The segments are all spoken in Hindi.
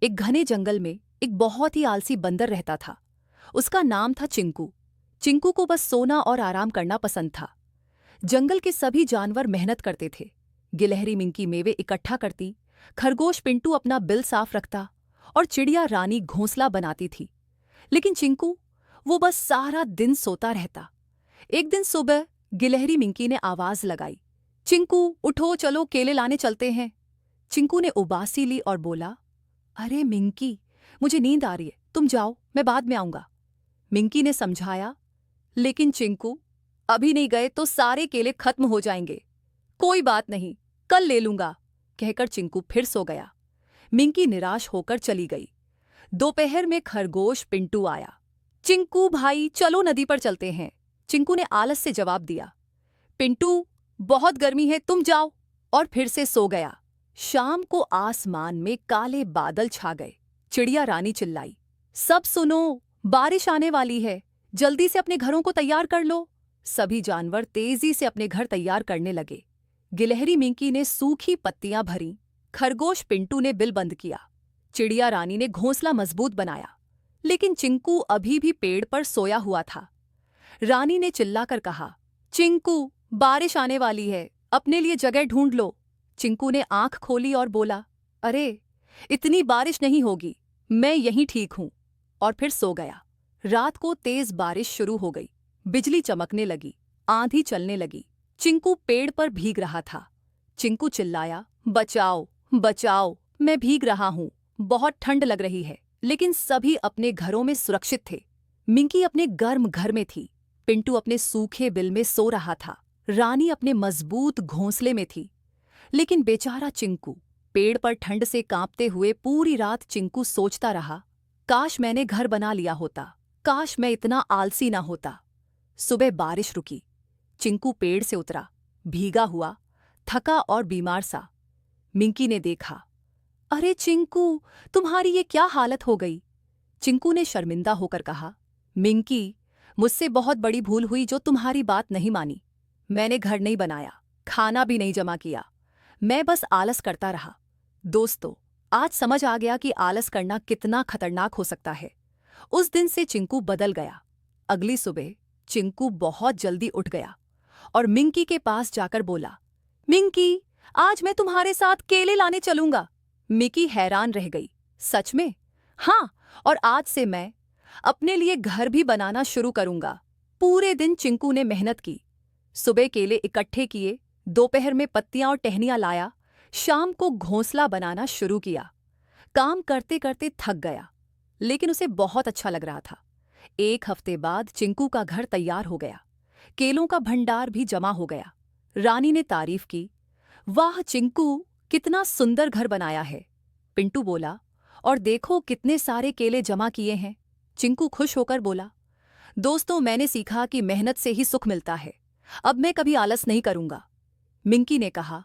एक घने जंगल में एक बहुत ही आलसी बंदर रहता था। उसका नाम था चिंकू। चिंकू को बस सोना और आराम करना पसंद था। जंगल के सभी जानवर मेहनत करते थे। गिलहरी मिंकी मेवे इकट्ठा करती, खरगोश पिंटू अपना बिल साफ रखता और चिड़िया रानी घोंसला बनाती थी। लेकिन चिंकू, वो बस सारा दिन सोता रहता। एक दिन सुबह गिलहरी मिंकी ने आवाज लगाई, चिंकू उठो, चलो केले लाने चलते हैं। चिंकू ने उबासी ली और बोला, अरे मिंकी, मुझे नींद आ रही है, तुम जाओ, मैं बाद में आऊंगा। मिंकी ने समझाया, लेकिन चिंकू, अभी नहीं गए तो सारे केले खत्म हो जाएंगे। कोई बात नहीं, कल ले लूंगा, कहकर चिंकू फिर सो गया। मिंकी निराश होकर चली गई। दोपहर में खरगोश पिंटू आया। चिंकू भाई, चलो नदी पर चलते हैं। चिंकू ने आलस से जवाब दिया। पिंटू, बहुत गर्मी है, तुम जाओ, और फिर से सो गया। शाम को आसमान में काले बादल छा गए। चिड़िया रानी चिल्लाई, सब सुनो, बारिश आने वाली है, जल्दी से अपने घरों को तैयार कर लो। सभी जानवर तेजी से अपने घर तैयार करने लगे। गिलहरी मिंकी ने सूखी पत्तियां भरी, खरगोश पिंटू ने बिल बंद किया, चिड़िया रानी ने घोंसला मजबूत बनाया। लेकिन चिंकू अभी भी पेड़ पर सोया हुआ था। रानी ने चिल्लाकर कहा, चिंकू, बारिश आने वाली है, अपने लिए जगह ढूंढ लो। चिंकू ने आंख खोली और बोला, अरे, इतनी बारिश नहीं होगी, मैं यहीं ठीक हूं, और फिर सो गया। रात को तेज बारिश शुरू हो गई। बिजली चमकने लगी, आंधी चलने लगी। चिंकू पेड़ पर भीग रहा था। चिंकू चिल्लाया, बचाओ, बचाओ, मैं भीग रहा हूं, बहुत ठंड लग रही है। लेकिन सभी अपने घरों में सुरक्षित थे। मिंकी अपने गर्म घर में थी, पिंटू अपने सूखे बिल में सो रहा था, रानी अपने मजबूत घोंसले में थी। लेकिन बेचारा चिंकू पेड़ पर ठंड से कांपते हुए पूरी रात चिंकू सोचता रहा, काश मैंने घर बना लिया होता, काश मैं इतना आलसी ना होता। सुबह बारिश रुकी। चिंकू पेड़ से उतरा, भीगा हुआ, थका और बीमार सा। मिंकी ने देखा, अरे चिंकू, तुम्हारी ये क्या हालत हो गई। चिंकू ने शर्मिंदा होकर कहा, मिंकी, मुझसे बहुत बड़ी भूल हुई जो तुम्हारी बात नहीं मानी। मैंने घर नहीं बनाया, खाना भी नहीं जमा किया, मैं बस आलस करता रहा। दोस्तों, आज समझ आ गया कि आलस करना कितना खतरनाक हो सकता है। उस दिन से चिंकू बदल गया। अगली सुबह चिंकू बहुत जल्दी उठ गया और मिंकी के पास जाकर बोला, मिंकी, आज मैं तुम्हारे साथ केले लाने चलूंगा। मिंकी हैरान रह गई, सच में? हाँ, और आज से मैं अपने लिए घर भी बनाना शुरू करूंगा। पूरे दिन चिंकू ने मेहनत की। सुबह केले इकट्ठे किए, दोपहर में पत्तियां और टहनियां लाया, शाम को घोंसला बनाना शुरू किया। काम करते करते थक गया, लेकिन उसे बहुत अच्छा लग रहा था। एक हफ्ते बाद चिंकू का घर तैयार हो गया, केलों का भंडार भी जमा हो गया। रानी ने तारीफ की, वाह चिंकू, कितना सुंदर घर बनाया है। पिंटू बोला, और देखो कितने सारे केले जमा किए हैं। चिंकू खुश होकर बोला, दोस्तों, मैंने सीखा कि मेहनत से ही सुख मिलता है, अब मैं कभी आलस नहीं करूंगा। मिंकी ने कहा,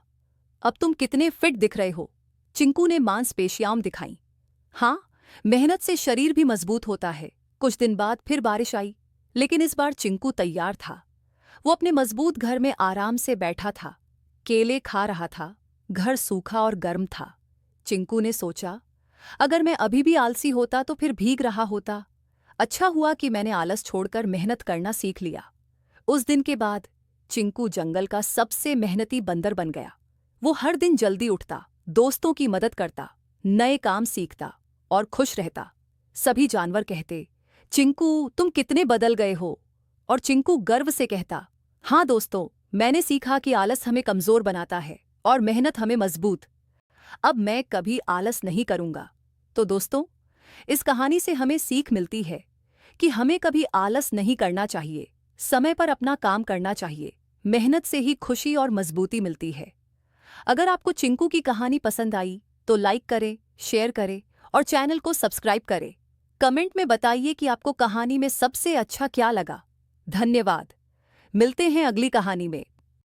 अब तुम कितने फिट दिख रहे हो। चिंकू ने मांसपेशियां दिखाईं। हाँ, मेहनत से शरीर भी मजबूत होता है। कुछ दिन बाद फिर बारिश आई, लेकिन इस बार चिंकू तैयार था। वो अपने मजबूत घर में आराम से बैठा था, केले खा रहा था। घर सूखा और गर्म था। चिंकू ने सोचा, अगर मैं अभी भी आलसी होता तो फिर भीग रहा होता। अच्छा हुआ कि मैंने आलस छोड़कर मेहनत करना सीख लिया। उस दिन के बाद चिंकू जंगल का सबसे मेहनती बंदर बन गया। वो हर दिन जल्दी उठता, दोस्तों की मदद करता, नए काम सीखता और खुश रहता। सभी जानवर कहते, चिंकू, तुम कितने बदल गए हो। और चिंकू गर्व से कहता, हाँ दोस्तों, मैंने सीखा कि आलस हमें कमजोर बनाता है और मेहनत हमें मजबूत। अब मैं कभी आलस नहीं करूंगा। तो दोस्तों, इस कहानी से हमें सीख मिलती है कि हमें कभी आलस नहीं करना चाहिए, समय पर अपना काम करना चाहिए। मेहनत से ही खुशी और मजबूती मिलती है। अगर आपको चिंकू की कहानी पसंद आई तो लाइक करें, शेयर करें और चैनल को सब्सक्राइब करें। कमेंट में बताइए कि आपको कहानी में सबसे अच्छा क्या लगा। धन्यवाद। मिलते हैं अगली कहानी में।